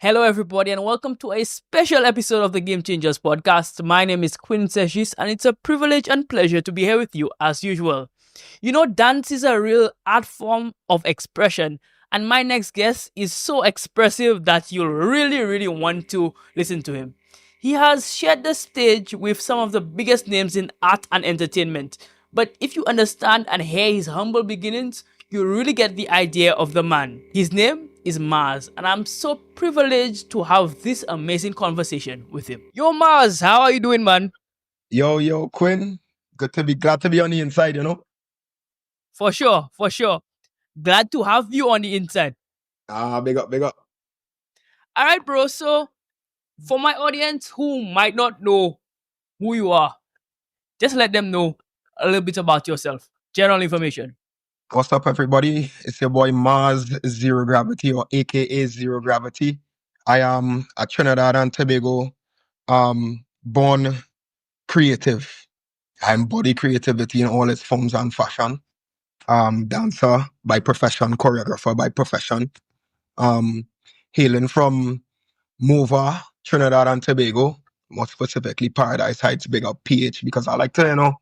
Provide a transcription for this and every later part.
Hello, everybody, and welcome to a special episode of the Game Changers podcast. My name is Quinn Seshis, and it's a privilege and pleasure to be here with you as usual. You know, dance is a real art form of expression, and my next guest is so expressive that you'll really want to listen to him. He has shared the stage with some of the biggest names in art and entertainment, but if you understand and hear his humble beginnings, you really get the idea of the man. His name is Marz, and I'm so privileged to have this amazing conversation with him. Yo, Marz, how are you doing, man? Yo, Quinn. Glad to be on the inside, you know? For sure. Glad to have you on the inside. Big up. All right, bro. So, for my audience who might not know who you are, just let them know a little bit about yourself. General information. What's up, everybody? It's your boy Marz, Zerogravity, or AKA Zerogravity. I am a Trinidad and Tobago born creative. I embody creativity in all its forms and fashion. Dancer by profession, choreographer by profession. Hailing from Mova, Trinidad and Tobago, more specifically Paradise Heights, big up PH, because I like to,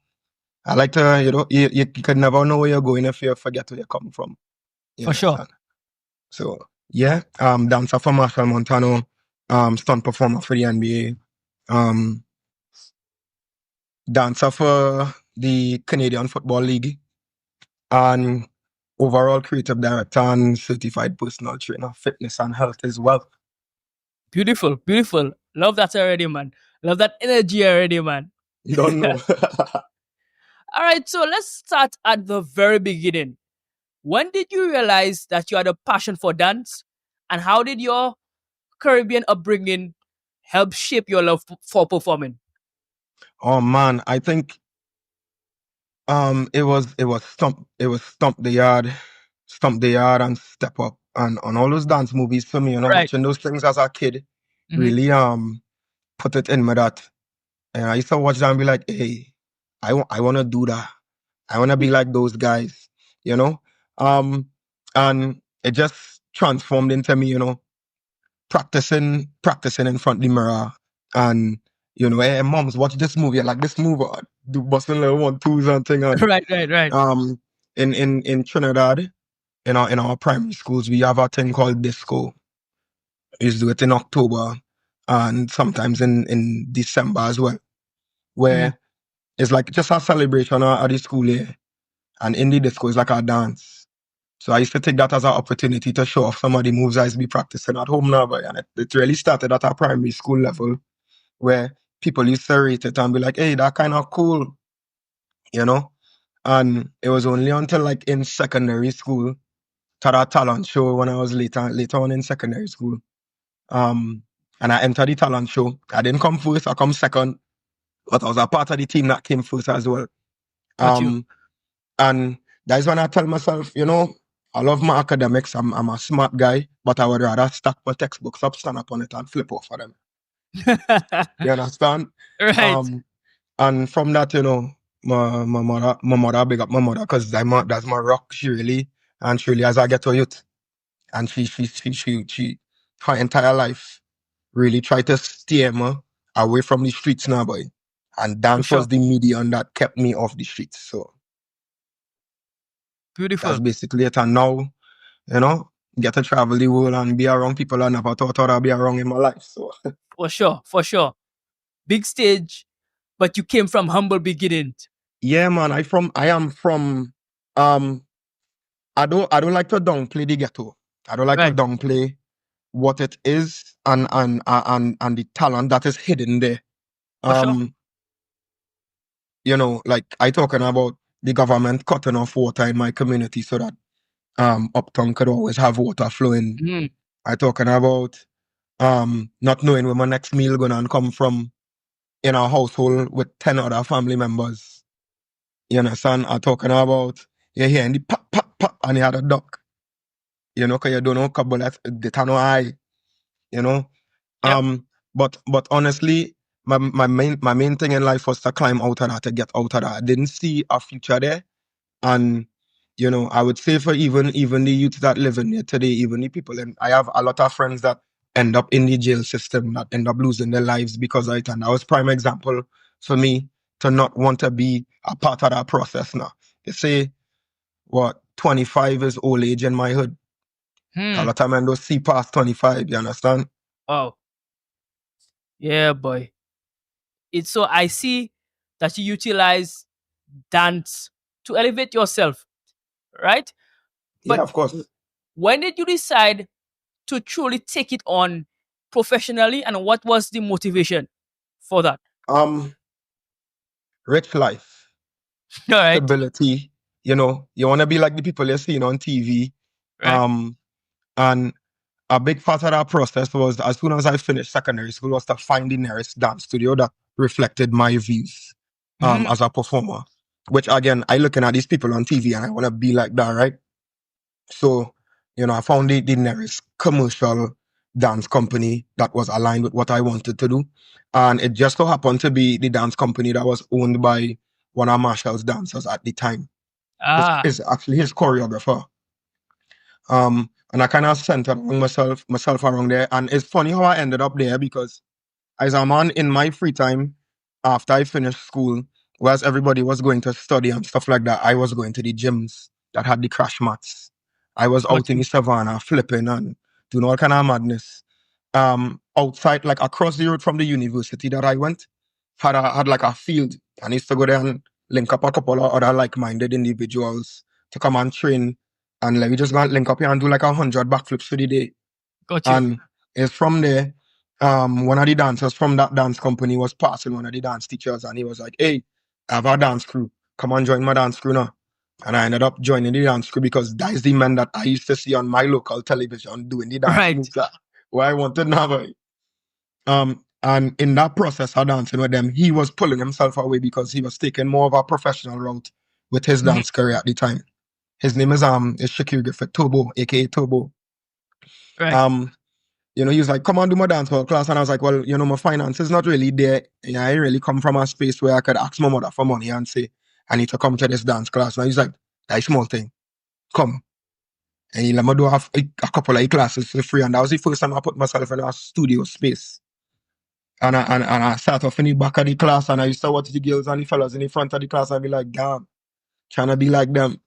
you could never know where you're going if you forget where you come from. For sure. So, yeah, dancer for Machel Montano, stunt performer for the NBA, dancer for the Canadian Football League, and overall creative director and certified personal trainer, fitness and health as well. Beautiful. Love that already, man. Love that energy already, man. You don't know. All right, so let's start at the very beginning. When did you realize that you had a passion for dance? And how did your Caribbean upbringing help shape your love for performing? Oh man, I think it was stomp the yard and step up and on all those dance movies for me, Right. watching those things as a kid Mhm. really put it in me that, and I used to watch that and be like, hey, I want to do that. I want to be like those guys, and it just transformed into me, practicing in front of the mirror and hey, moms, watch this movie. I like this movie. Do busting little 1-2s and thing. And, Right. In Trinidad, in our primary schools, we have a thing called disco. We used to do it in October and sometimes in December as well, where it's like just a celebration at the school year. And in the disco is like a dance. So I used to take that as an opportunity to show off some of the moves I used to be practicing at home now. And it really started at a primary school level where people used to rate it and be like, hey, that kind of cool, And it was only until like in secondary school, to that talent show when I was later on in secondary school. And I entered the talent show. I didn't come first, I come second, but I was a part of the team that came first as well. And that's when I tell myself, I love my academics. I'm a smart guy, but I would rather stack my textbooks up, stand up on it, and flip off for them. You understand? Right. And from that, my mother, big up my mother, because that's my rock. She really as I get to youth, and she her entire life really tried to steer me away from the streets now, boy. And dance was the medium that kept me off the streets. So beautiful. That's basically it. And now, get to travel the world and be around people I never thought I'd be around in my life. So For sure. Big stage, but you came from humble beginnings. Yeah, man. I am from I don't like to downplay the ghetto. I don't like to downplay what it is and the talent that is hidden there. Like I talking about the government cutting off water in my community so that Uptown could always have water flowing. I talking about not knowing where my next meal gonna come from in a household with 10 other family members. You understand? I'm talking about you're hearing the pop and you had a duck. Cause you don't know couple that they turn no eye. But honestly, my main thing in life was to climb out of that, to get out of that. I didn't see a future there. And I would say for even the youth that live in here today, even the people, and I have a lot of friends that end up in the jail system, that end up losing their lives because of it. And that was prime example for me to not want to be a part of that process now. They say, 25 is old age in my hood. A lot of time I don't see past 25, you understand? Oh, yeah, boy. It's so I see that you utilize dance to elevate yourself, right? Yeah, But of course. when did you decide to truly take it on professionally, and what was the motivation for that? Um, Rich life, All right, stability, you know, you want to be like the people you're seeing on TV. right. Um, and a big part of that process was, as soon as I finished secondary school, was to find the nearest dance studio that reflected my views Mhm. as a performer. Which again, I looking at these people on TV and I want to be like that, right? So, you know, I found the nearest commercial dance company that was aligned with what I wanted to do. And it just so happened to be the dance company that was owned by one of Machel's dancers at the time. Ah, Is actually his choreographer. And I kind of centered myself around there. And it's funny how I ended up there because as a man in my free time after I finished school, whereas everybody was going to study and stuff like that, I was going to the gyms that had the crash mats. I was got out in you. the savannah flipping and doing all kind of madness. Outside, like across the road from the university that I went, had like a field. And I used to go there and link up a couple of other like-minded individuals to come and train. And like we just gonna link up here and do like 100 backflips for the day. Got you. And it's from there, one of the dancers from that dance company was passing one of the dance teachers, and he was like, "Hey, I have a dance crew. Come and join my dance crew now." And I ended up joining the dance crew because that is the men that I used to see on my local television doing the dance Right. moves that where I wanted now. Boy. And in that process of dancing with them, he was pulling himself away because he was taking more of a professional route with his Mhm. dance career at the time. His name is Shakir Griffith Turbo, aka Turbo. Right. Um, you know, he was like, "Come on, do my dance hall class." And I was like, "Well, you know, my finance is not really there. Yeah, I ain't really come from a space where I could ask my mother for money and say, I need to come to this dance class." And he's like, "That's small thing. Come." And he let me do a couple of classes for free. And that was the first time I put myself in a studio space. And I sat off in the back of the class and I used to watch the girls and the fellas in the front of the class and be like, damn, trying to be like them.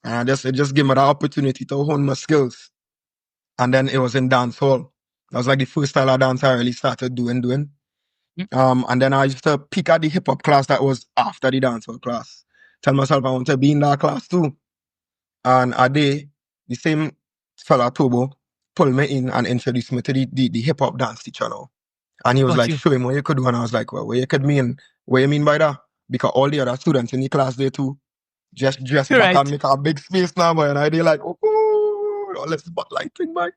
And it just gave me the opportunity to hone my skills. And then it was in dance hall. That was like the first style of dance I really started doing. Mm. And then I used to pick at the hip hop class that was after the dancehall class. Tell myself I want to be in that class too. And a day, the same fella Tobo pulled me in and introduced me to the hip hop dance teacher now. And he was Got like, you. show him what you could do. And I was like, well, what you could mean? What you mean by that? Because all the other students in the class there too just dress back Right. and make a big space now, boy. And I did like, oh, all this spotlight thing, boy.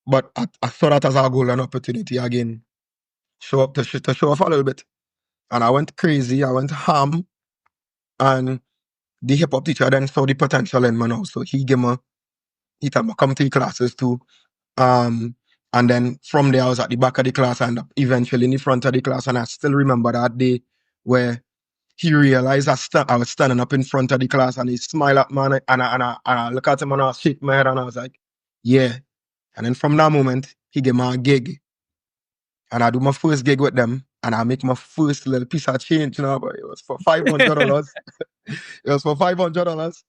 But I saw that as a golden opportunity again. Show up to show off a little bit. And I went crazy. I went ham. And the hip hop teacher then saw the potential in me now. So he told me come to the classes too. Um, and then from there I was at the back of the class and eventually in the front of the class. And I still remember that day where he realized I was standing up in front of the class and he smiled at me and I look at him and I shake my head and I was like, yeah. And then from that moment, he gave me a gig. And I do my first gig with them and I make my first little piece of change, you know, but it was for $500. It was for $500.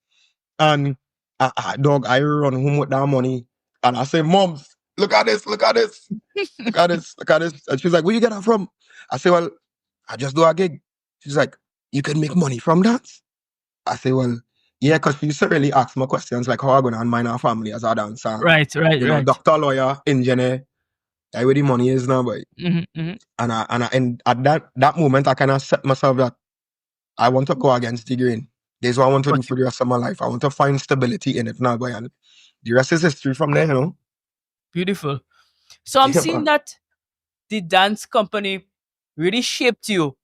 And dog, I run home with that money and I say, "Moms, look at this, look at this, look at this, look at this." And she's like, "Where you get that from?" I say, "Well, I just do a gig." She's like, "You can make money from that?" I say, "Well, yeah," because she used to really ask me questions like how I going to mind our family as a dancer. Right. Right. You know, Right. doctor, lawyer, engineer, that's where the money is now, boy. Mm-hmm. And at that moment, I kind of set myself that I want to go against the grain. This is what I want to do Got for you. the rest of my life. I want to find stability in it now, boy. And the rest is history from there, you know. Beautiful. So I'm Yeah, seeing man. that the dance company really shaped you,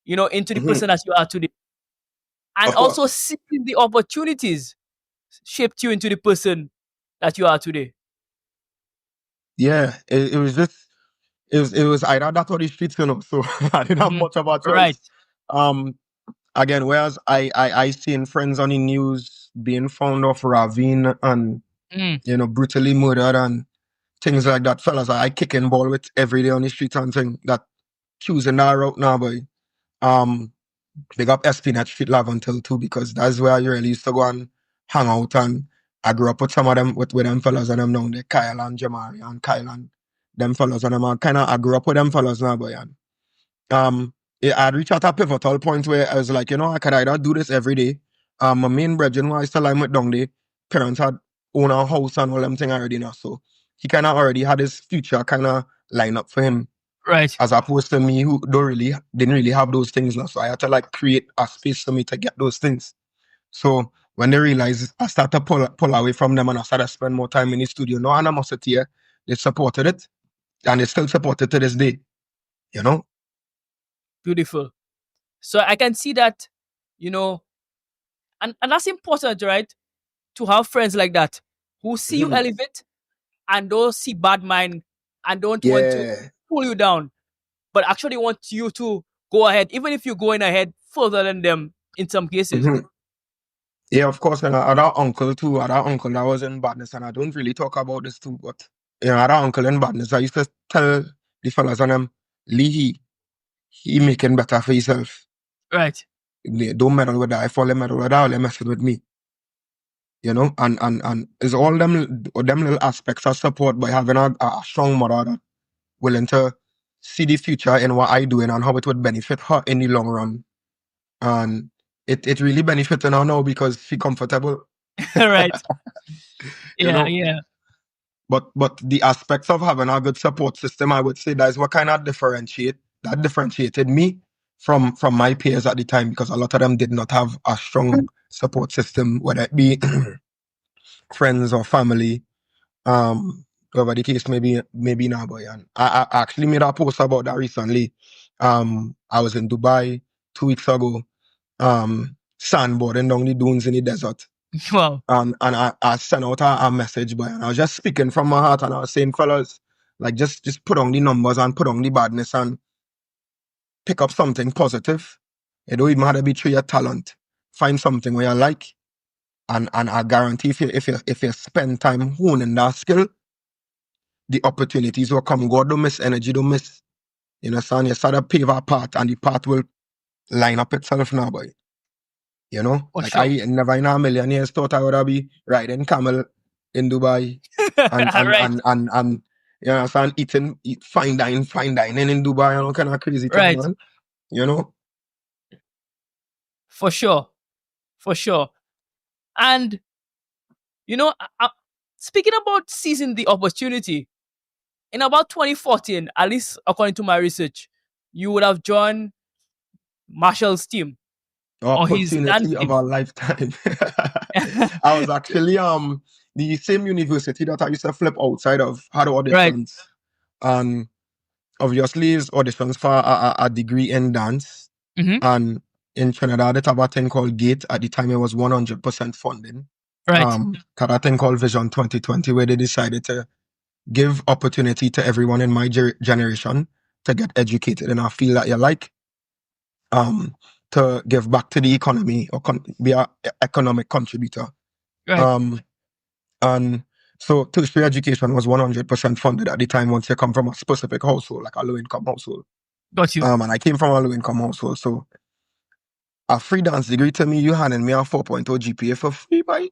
into the Mhm. person that you are today, and Of also course. seeing the opportunities shaped you into the person that you are today. Yeah, it was just it was either that or the streets, you know. So I didn't have Mhm. much of a Right. choice. Um, Again, whereas I seen friends on the news being found off ravine and Mm. brutally murdered, and things like that, fellas. I kicking ball with every day on the street and thing that choosing that route now, boy. Big up Espinat Street Love until 2 because that's where I really used to go and hang out, and I grew up with some of them with them fellas and them down there, Kyle and Jamari and Kyle and them fellas and them, and I grew up with them fellas now, boy. And I'd reached at a pivotal point where I was like, I could either do this every day. My main brethren who I still line with down there, parents had own a house and all them thing already now. So he kinda already had his future kinda line up for him. Right. As opposed to me who didn't really have those things now. So I had to like create a space for me to get those things. So when they realized, I started to pull away from them and I started to spend more time in the studio. No animosity here. They supported it and they still support it to this day. Beautiful. So I can see that, and that's important, right? To have friends like that who see you elevate and don't see bad mind and don't want to pull you down, but actually want you to go ahead, even if you're going ahead further than them in some cases. Yeah, of course. And other uncle too, other uncle that was in badness, and I don't really talk about this too, but other uncle in badness, I used to tell the fellas on them, Lee, he making better for himself. Right. Don't meddle with that. If all them meddle with that, they're messing with me. And it's all them little aspects of support by having a strong mother that willing to see the future in what I doing and how it would benefit her in the long run. And it really benefiting her now because she comfortable. Right. Yeah. But the aspects of having a good support system, I would say that is what kind of differentiated me from my peers at the time, because a lot of them did not have a strong support system, whether it be friends or family, whatever the case maybe now, boy. And I actually made a post about that recently. I was in Dubai 2 weeks ago, sandboarding down the dunes in the desert. Wow. And I sent out a message, boy, and I was just speaking from my heart, and I was saying, fellas, like just put on the numbers and put on the badness and pick up something positive. It don't even have to be through your talent. Find something where you like, and I guarantee if you spend time honing that skill, the opportunities will come. God don't miss, energy don't miss. You know, son, you start to pave a path and the path will line up itself now, boy. Like sure. I never in a million years thought I would be riding camel in Dubai and son, eat fine dining in Dubai and all kind of crazy things, man. For sure. And speaking about seizing the opportunity, in about 2014, at least according to my research, you would have joined Machel's team. Opportunity of a lifetime. I was actually the same university that I used to flip outside of had auditions. And obviously it's auditions for a degree in dance. And in Trinidad they have a thing called GATE. At the time it was 100% funding. Had a thing called Vision 2020 where they decided to give opportunity to everyone in my generation to get educated in a field that you like. To give back to the economy or be an economic contributor. And so tertiary education was 100% funded at the time once you come from a specific household, like a low-income household. Got you. And I came from a low-income household, so a free dance degree to me, you handed me a 4.0 GPA for free, boy.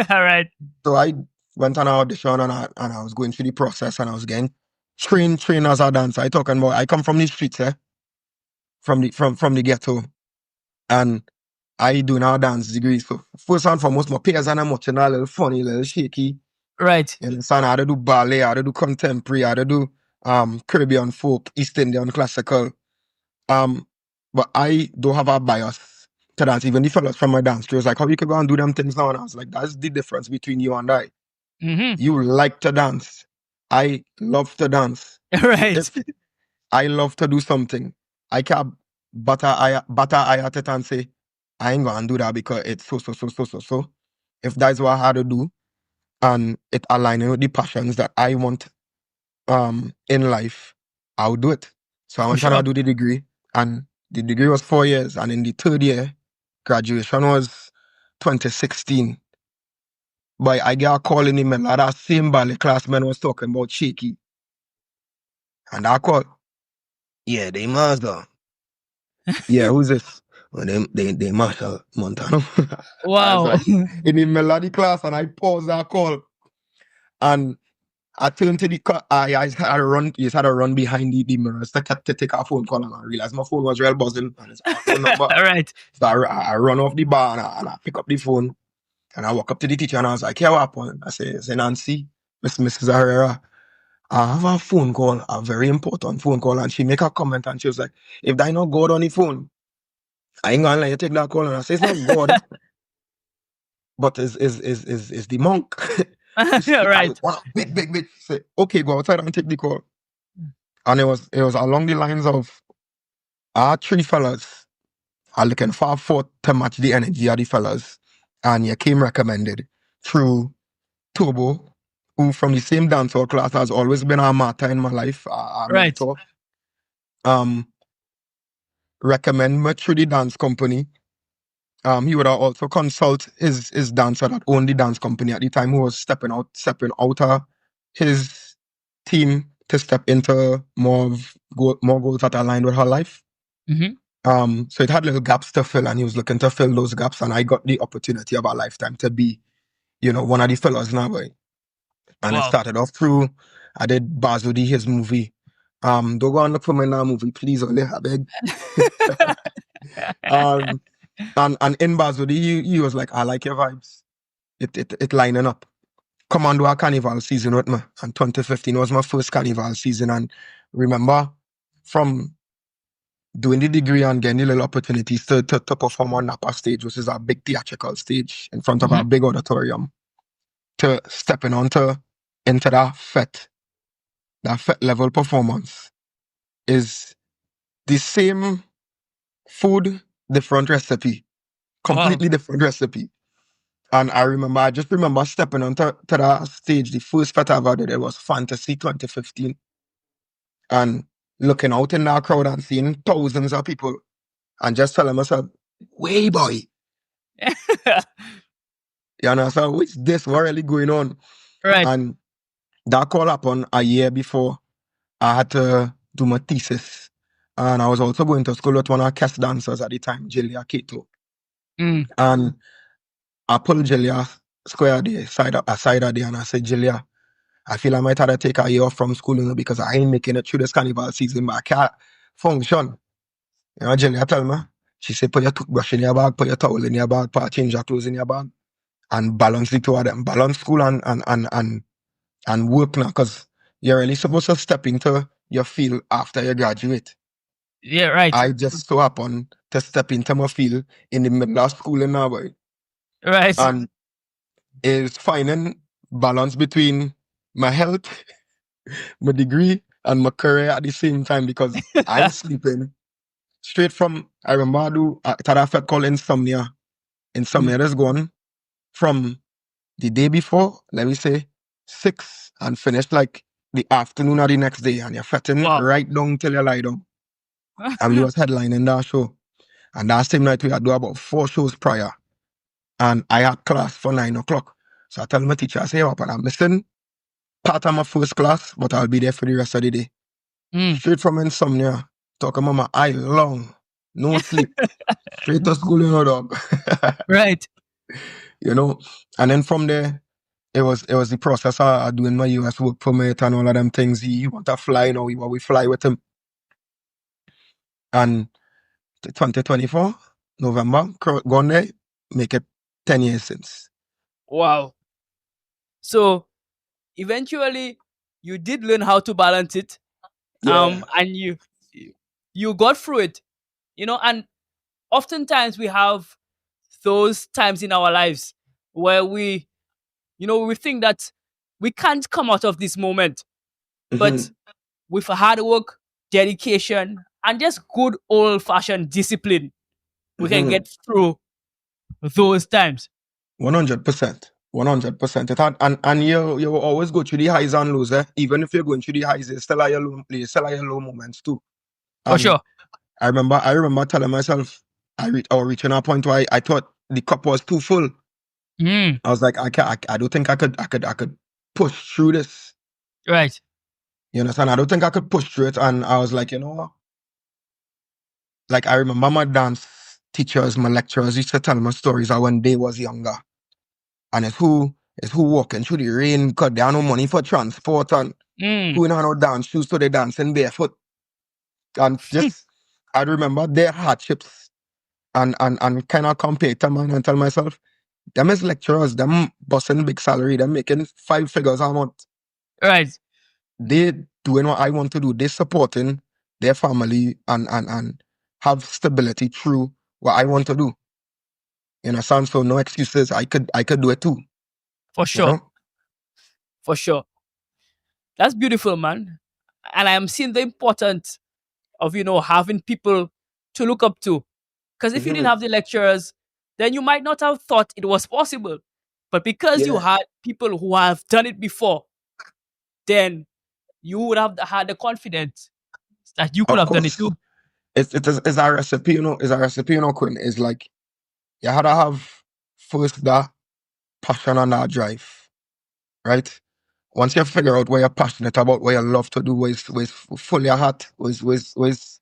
All right. So I went on an audition and I was going through the process and I was getting trained as a dancer. I come from the streets, from the ghetto, and I do now dance degree. So first and foremost, my peers and I'm watching a little funny, a little shaky. Right. And so I had to do ballet, I had to do contemporary, I had to do Caribbean folk, East Indian classical. But I don't have a bias to dance. Even the fellas from my dance crew was like, how you could go and do them things now? And I was like, that's the difference between you and I. You like to dance. I love to dance. Right. If I love to do something, I can't butter I at it and say, I ain't gonna do that because it's so. If that's what I had to do and it aligning with the passions that I want in life, I'll do it. So I went to do the degree, and the degree was 4 years, and in the third year, graduation was 2016. But I get a call in the middle of that same ballet class man was talking about shaky. And I call, yeah, they Mazda. Yeah, who's this? Well, they Machel Montano. I was Wow. like, in the middle of the class, and I paused that call. And I turned to the I had to run. You had to run behind the mirrors to take a phone call, and I realized my phone was real buzzing, and it's an unknown number. All right. So I run off the bar and I pick up the phone, and I walk up to the teacher, and I was like, "Yeah, what happened?" I say, Nancy, Mrs. Herrera, I have a phone call, a very important phone call," and she make a comment, and she was like, "If I not God on the phone, I ain't gonna let you take that call." And I say, "It's not God, but is the monk." Right. Big. Say, "Okay, go outside and take the call." And it was along the lines of our three fellas are looking far forth to match the energy of the fellas. And you came recommended through Turbo, who from the same dancehall class has always been a martyr in my life, a Right. mentor. Recommend me through the dance company. He would also consult his dancer that owned the dance company at the time, who was stepping out of his team to step into more goals that aligned with her life. Mm-hmm. So it had little gaps to fill, and he was looking to fill those gaps, and I got the opportunity of a lifetime to be, one of the fellows now, boy. And Wow. it started off through, I did Bazudi, his movie. Don't go and look for me in that movie, please, only I beg. And in Bazudi, he was like, "I like your vibes. It lining up. Come on, do a carnival season with me." And 2015 was my first carnival season. And remember, from doing the degree and getting the little opportunities to perform on Napa stage, which is a big theatrical stage in front of a big auditorium, to stepping into that FET level performance is the same food, different recipe, completely different recipe. And I just remember stepping onto that stage. The first FET I ever did, it was Fantasy 2015. And looking out in that crowd and seeing thousands of people and just telling myself, "Way boy." You know, so what's this? What really going on? Right. And that call happened a year before I had to do my thesis. And I was also going to school with one of our cast dancers at the time, Julia Cato. And I pulled Julia square the aside of there, and I said, "Julia, I feel I might have to take a year off from school, because I ain't making it through this carnival season, but I can't function." Julia tell me, she said, "Put your toothbrush in your bag, put your towel in your bag, change your clothes in your bag, and balance the two of them. Balance school and work now, because you're really supposed to step into your field after you graduate." Yeah, right. I just so happened to step into my field in the middle of school in now, boy. Right. And it's finding balance between my health, my degree, and my career at the same time, because I'm sleeping straight from, I remember I had a fed called insomnia. Insomnia is gone from the day before, let me say, 6, and finish like the afternoon of the next day, and you're fetting right down till you lie down. And we was headlining that show. And that same night we had do about 4 shows prior. And I had class for 9 o'clock. So I tell my teacher, I say, I'm missing part of my first class, but I'll be there for the rest of the day. Straight from insomnia, talking about my eye long, no sleep, straight to school, dog. Right. And then from there, it was the process of doing my US work permit and all of them things. He want to fly, we fly with him. And 2024, November, gone there, make it 10 years since. Wow. So eventually you did learn how to balance it. Yeah. And you got through it. And oftentimes we have those times in our lives where we think that we can't come out of this moment. But with hard work, dedication, and just good old fashioned discipline, we can get through those times. 100%. 100%. It had, and you will always go through the highs and lows. Even if you're going through the highs, you still have your low moments too. For sure. I remember telling myself, I was reaching a point where I thought the cup was too full. Mm. I was like, I don't think I could push through this. Right. You understand? I don't think I could push through it. And I was like, you know what? Like I remember my dance teachers, my lecturers used to tell me stories of when they was younger. And it's who walking through the rain because they have no money for transport and Mm. who in no dance shoes so they dancing barefoot. And just I remember their hardships and kind of compare to mine and tell myself, them is lecturers, them bossing big salary, them making 5 figures a month. Right. They doing what I want to do. They supporting their family and have stability through what I want to do. You understand? So no excuses. I could do it too. For You sure. know? For sure. That's beautiful, man. And I am seeing the importance of, having people to look up to. Because if you didn't Mhm. have the lecturers, then you might not have thought it was possible. But because you Yeah. had people who have done it before, then you would have had the confidence that you could Of have done it course. too. It's a recipe, you know, it's a recipe, you know, Quinn. It's like you had to have first that passion and that drive. Right? Once you figure out what you're passionate about, what you love to do, what is full your heart, what is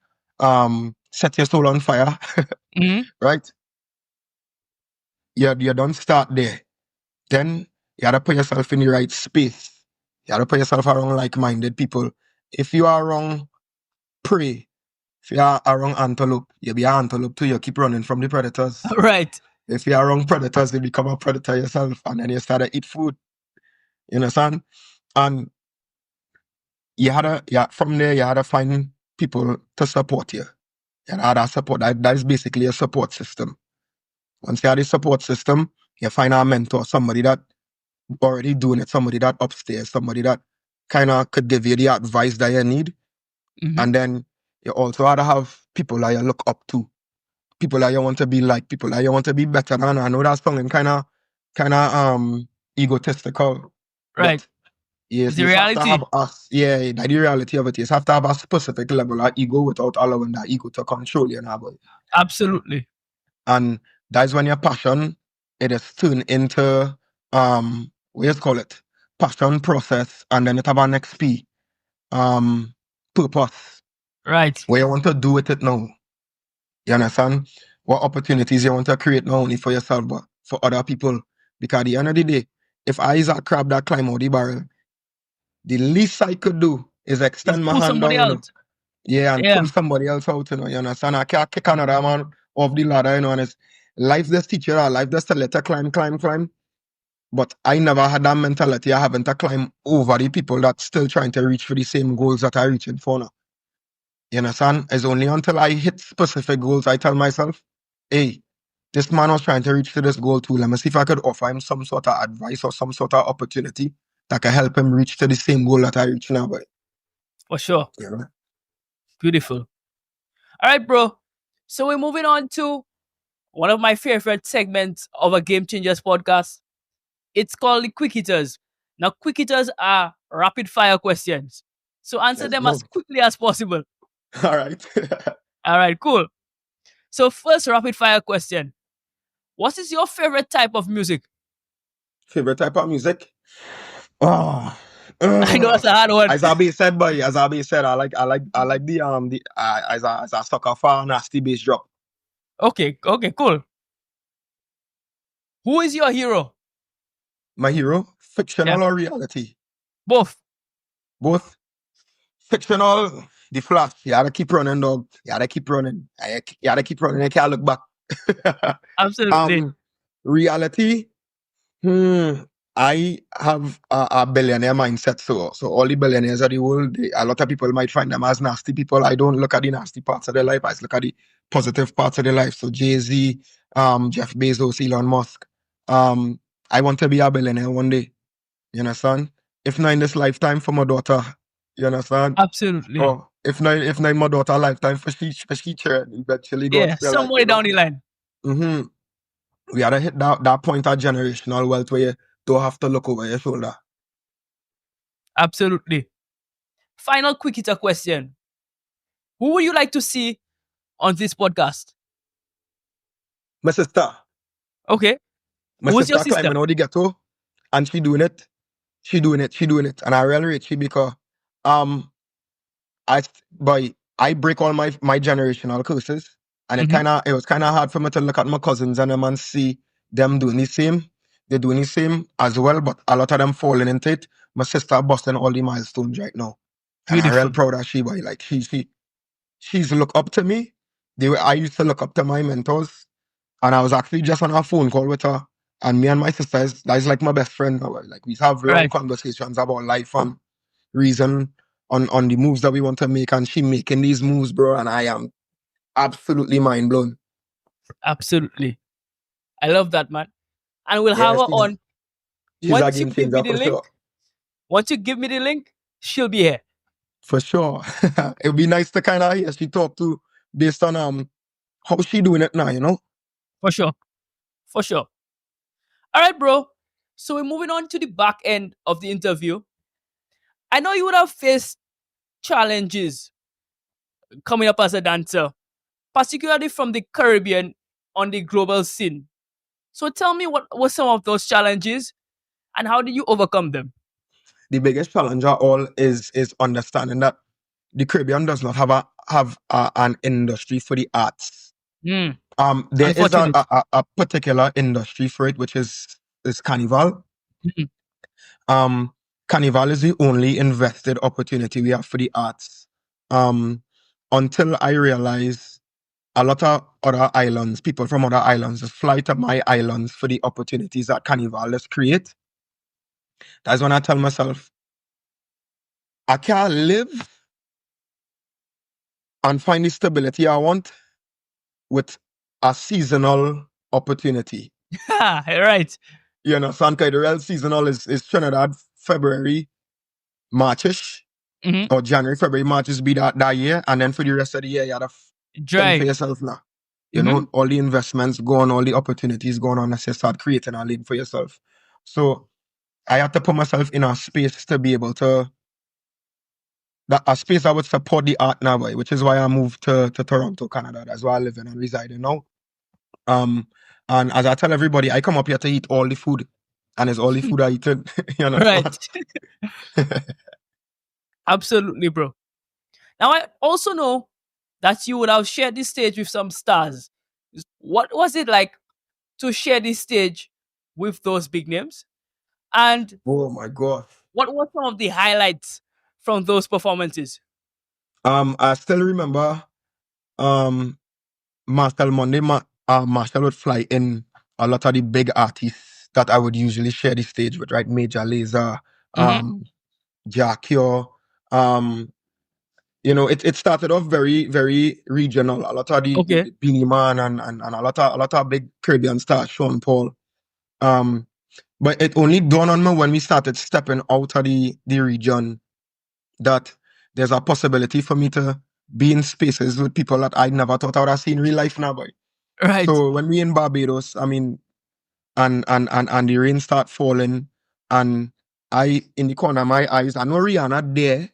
set your soul on fire, Hmm. right? You don't start there. Then you gotta put yourself in the right space. You gotta put yourself around like-minded people. If you are wrong, pray. If you are a wrong antelope, you be an antelope too. You keep running from the predators. Right. If you are wrong predators, you become a predator yourself, and then you start to eat food. You understand? And from there you had to find people to support you. You had that support. That is basically a support system. Once you have a support system, you find a mentor, somebody that already doing it, somebody that upstairs, somebody that kind of could give you the advice that you need. Hmm. And then you also had to have people that you look up to, people that you want to be like, people that you want to be better than. I know that's something kind of egotistical, Right. but yes, It's the you just have to have reality. us. Yeah, that's the reality of it. You just have to have a specific level of ego without allowing that ego to control you now, boy. Absolutely. And that's when your passion it is turned into what you call it? Passion process, and then it have an XP purpose. Right. What you want to do with it now. You understand? What opportunities you want to create not only for yourself but for other people. Because at the end of the day, if I is a crab that climb out the barrel, the least I could do is It's extend my pull hand somebody down, you know. else. Yeah, and Yeah. pull somebody else out, you know. You understand? I can't kick another man off the ladder, you know. And it's life just teach you that. Life just to let you climb. But I never had that mentality of having to climb over the people that still trying to reach for the same goals that I reaching for now. You understand? It's only until I hit specific goals I tell myself, hey, this man was trying to reach to this goal too. Let me see if I could offer him some sort of advice or some sort of opportunity that can help him reach to the same goal that I reach now. But, For sure. you know? Beautiful. All right, bro. So we're moving on to one of my favorite segments of a Game Changers podcast. It's called the Quick Hitters. Now, Quick Hitters are rapid fire questions. So answer Let's them as go. quickly as possible. All right. All right, cool. So, first rapid fire question. What is your favorite type of music? Favorite type of music? Oh, I know that's a hard one. as Abi said, boy, as Abi said, I like the as a sucker for a nasty bass drop. Okay, cool. Who is your hero? My hero, Yeah, fictional or reality? both. Both fictional. The Flash. You gotta keep running, dog. You gotta keep running. You gotta keep running. You can't look back. Absolutely. Reality. Hmm. I have a billionaire mindset, so all the billionaires of the world, a lot of people might find them as nasty people. I don't look at the nasty parts of their life. I just look at the positive parts of their life. So Jay-Z, Jeff Bezos, Elon Musk. I want to be a billionaire one day. You understand? If not in this lifetime, for my daughter. You understand? Absolutely. Or if not in my daughter lifetime, for she children, eventually God Yeah, spell like, somewhere down the line. hmm we gotta hit that point of generational wealth where you don't have to look over your shoulder. Absolutely. Final quick hitter question. Who would you like to see on this podcast? My sister, Okay. My Who's your sister sister? climbing out the ghetto and she doing it. She doing it. She doing it. And I really rate she because um I break all my generational curses. And Mm-hmm. it was kinda hard for me to look at my cousins and them and see them doing the same. They're doing the same as well, but a lot of them falling into it. My sister busting all the milestones right now. And I'm real Beautiful. proud of she, boy. Like she's look up to me the way I used to look up to my mentors. And I was actually just on a phone call with her. And me and my sister that's like my best friend now. Like we have long Right. conversations about life and reason on the moves that we want to make. And she making these moves, bro. And I am absolutely mind blown. Absolutely. I love that, man. And we'll have Yeah, her on she's a once you game give me changer the for link. sure. Once you give me the link, she'll be here. For sure. It would be nice to kind of hear she talk to based on how she doing it now, you know? For sure. For sure. All right, bro. So we're moving on to the back end of the interview. I know you would have faced challenges coming up as a dancer, particularly from the Caribbean on the global scene. So tell me what were some of those challenges and how did you overcome them? The biggest challenge of all is understanding that the Caribbean does not have an industry for the arts. Mm, There is unfortunate. a particular industry for it, which is carnival. Mhm. Carnival is the only invested opportunity we have for the arts. Until I realize a lot of other islands, people from other islands, just fly to my islands for the opportunities that carnival just create. That's when I tell myself, I can't live and find the stability I want with a seasonal opportunity. Right. You know, so the real seasonal is Trinidad, February, Marchish, Hmm. or January, February, March is be that year. And then for the rest of the year, you gotta fend for Dry. yourself now. You Hmm. know, all the investments go on, all the opportunities going on as you start creating a lane for yourself. So I had to put myself in a space to be able to, that a space that would support the art now, boy, which is why I moved to Toronto, Canada. That's where I live in and reside in now. Um, and as I tell everybody, I come up here to eat all the food, and it's all the food I eat. You Right. understand? Absolutely, bro. Now I also know that you would have shared this stage with some stars. What was it like to share this stage with those big names? And Oh my god. what were some of the highlights from those performances? I still remember Machel Monday. Machel would fly in a lot of the big artists that I would usually share the stage with, right? Major Lazer, Hmm. Jackie, you know, it started off very, very regional. A lot of Okay. the Beanie Man and a lot of big Caribbean stars, Sean Paul. Um, but it only dawned on me when we started stepping out of the region that there's a possibility for me to be in spaces with people that I never thought I would have seen in real life now, boy. Right. So when we in Barbados, I mean, and the rain start falling, and I in the corner of my eyes, I know Rihanna there,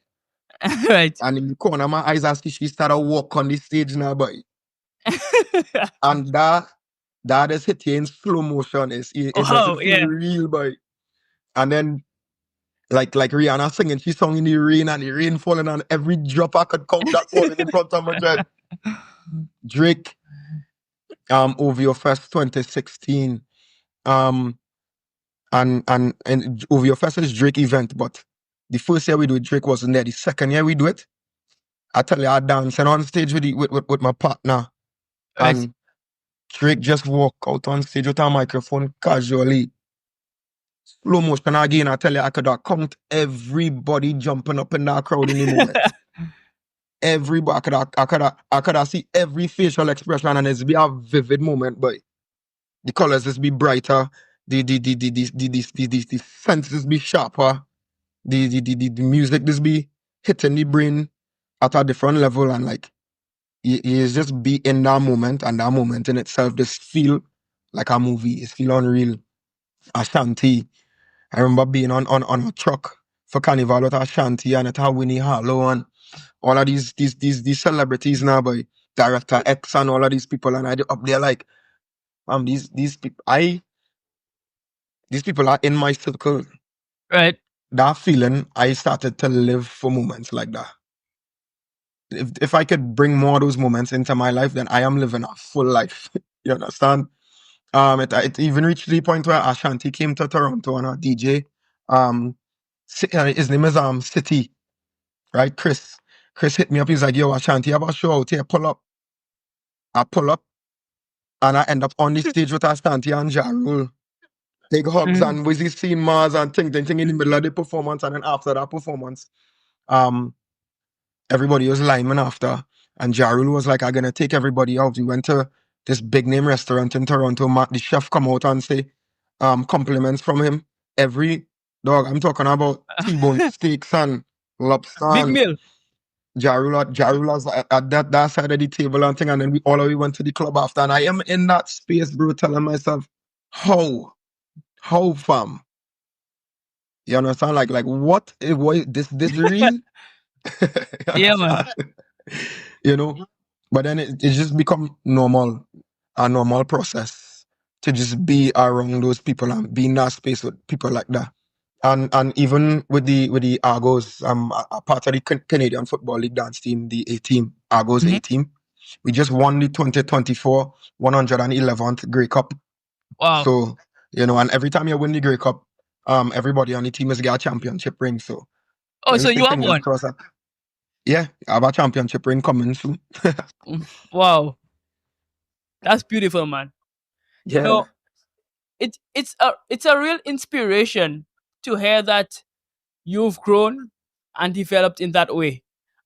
Right. and in the corner of my eyes, I see she started walk on the stage now, boy. And that is hit you in slow motion. It doesn't Oh, feel yeah. real, boy. And then like Rihanna singing, she sung in the rain and the rain falling on every drop I could count that falling in front of my head. Drake, over your first 2016, um, and over your first is Drake event, but the first year we do it, Drake wasn't there. The second year we do it, I tell you, I dancing on stage with my partner, Right. and Drake just walk out on stage with a microphone casually. Slow motion again, I tell you, I could have count everybody jumping up in that crowd in the moment. Everybody, I could have see every facial expression, and it's be a vivid moment, but the colors just be brighter, the senses be sharper, the music just be hitting the brain at a different level, and like you just be in that moment, and that moment in itself just feel like a movie. It feel unreal. Ashanti. I remember being on a truck for Carnival with Ashanti and it had Winnie Harlow and all of these celebrities now, by Director X and all of these people, and I up there like these people. these people are in my circle. Right. That feeling, I started to live for moments like that. If I could bring more of those moments into my life, then I am living a full life. You understand? It even reached the point where Ashanti came to Toronto and a DJ. His name is City, right? Chris. Chris hit me up. He's like, "Yo, Ashanti, have a show out here. Pull up." I pull up, and I end up on the stage with Ashanti and Ja Rule. Big hugs Mhm. and we seeing Marz and ting in the middle of the performance, and then after that performance, um, everybody was liming after, and Ja Rule was like, "I'm gonna take everybody out." We went to this big name restaurant in Toronto. The chef come out and say, compliments from him. Every dog, I'm talking about T-bone steaks and lobster Big and meal. Ja Rule was at that side of the table and thing, and then we went to the club after, and I am in that space, bro, telling myself, how fam? You understand? Like what? This real? You Yeah, man. understand? You know? But then it just become a normal process to just be around those people and be in that space with people like that. And even with the Argos, a part of the Canadian Football League dance team, the A team, Argos Mhm. A team. We just won the 2024 111th Grey Cup. Wow. So, and every time you win the Grey Cup, everybody on the team is get a championship ring. So Oh, let me so say you have fingers one. crossed. Yeah, I have a championship ring coming soon. Wow. That's beautiful, man. You Yeah. know, it's a real inspiration to hear that you've grown and developed in that way.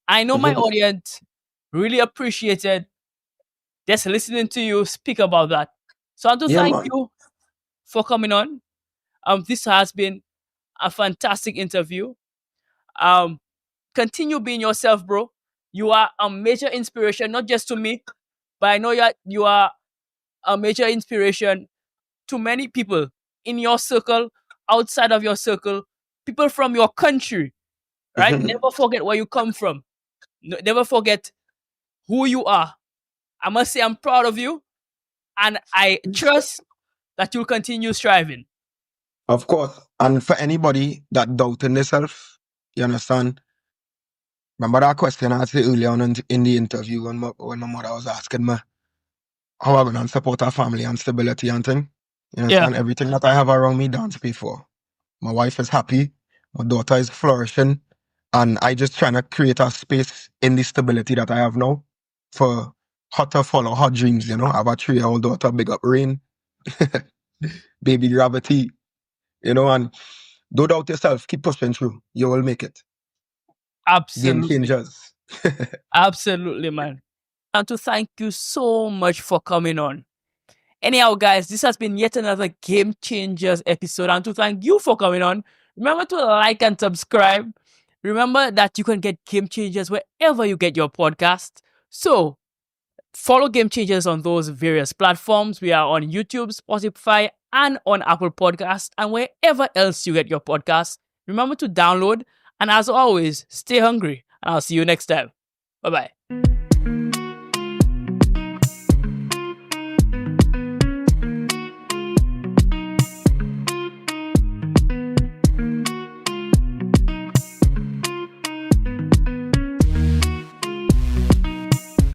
I know my Mhm. audience really appreciated just listening to you speak about that. So I want to Yeah, thank man. you for coming on. This has been a fantastic interview. Um, Continue being yourself, bro. You are a major inspiration, not just to me, but I know you are a major inspiration to many people in your circle, outside of your circle, people from your country, right? Mhm. Never forget where you come from. Never forget who you are. I must say I'm proud of you and I trust that you'll continue striving. Of course. And for anybody that doubting themselves, you understand? Remember that question I asked you earlier on in the interview when my mother was asking me how I gonna support our family and stability and thing. You Yeah, understand? Everything that I have around me dance pay for. My wife is happy, my daughter is flourishing, and I just trying to create a space in the stability that I have now for her to follow her dreams, I have a 3-year-old daughter, big up Rain, baby Gravity, and don't doubt yourself, keep pushing through. You will make it. Game absolutely. changers. Absolutely, man. And to thank you so much for coming on. Anyhow, guys, this has been yet another Game Changers episode. And to thank you for coming on, remember to like and subscribe. Remember that you can get Game Changers wherever you get your podcast. So, follow Game Changers on those various platforms. We are on YouTube, Spotify, and on Apple Podcasts, and wherever else you get your podcast. Remember to download. And as always, stay hungry. And I'll see you next time. Bye bye.